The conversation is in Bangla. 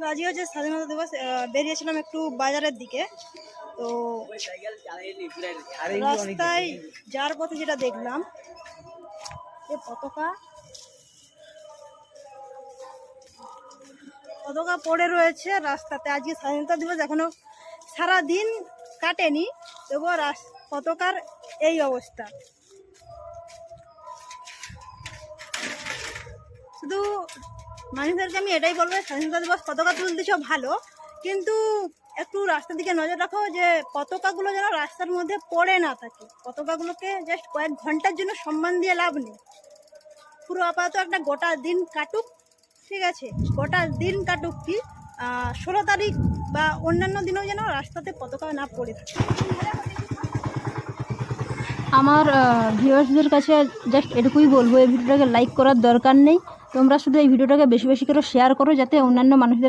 তো আজকে হচ্ছে স্বাধীনতা দিবস, বেরিয়েছিলাম একটু বাজারের দিকে। তো রাস্তায় যার পথে যেটা দেখলাম, যে পতাকা পড়ে রয়েছে রাস্তাতে। আজকে স্বাধীনতা দিবস এখনো সারা দিন কাটেনি, তবুও পতাকার এই অবস্থা। শুধু মানুষদেরকে আমি এটাই বলবো, স্বাধীনতা দিবস পতাকা তুলতেছ ভালো, কিন্তু একটু রাস্তার দিকে নজর রাখো যে পতাকাগুলো যেন রাস্তার মধ্যে পড়ে না থাকে। পতাকাগুলোকে জাস্ট কয়েক ঘন্টার জন্য সম্মান দিয়ে লাভ নেই। পুরো আপাতত একটা গোটা দিন কাটুক, ঠিক আছে, গোটা দিন কাটুক, কি 16 তারিখ বা অন্যান্য দিনেও যেন রাস্তাতে পতাকা না পড়ে থাকে। আমার ভিউয়ার্সদের কাছে জাস্ট এটুকুই বলবো, এই ভিডিওটাকে লাইক করার দরকার নেই, তোমরা শুধু এই ভিডিওটাকে বেশি বেশি করে শেয়ার করো, যাতে অন্যান্য মানুষদের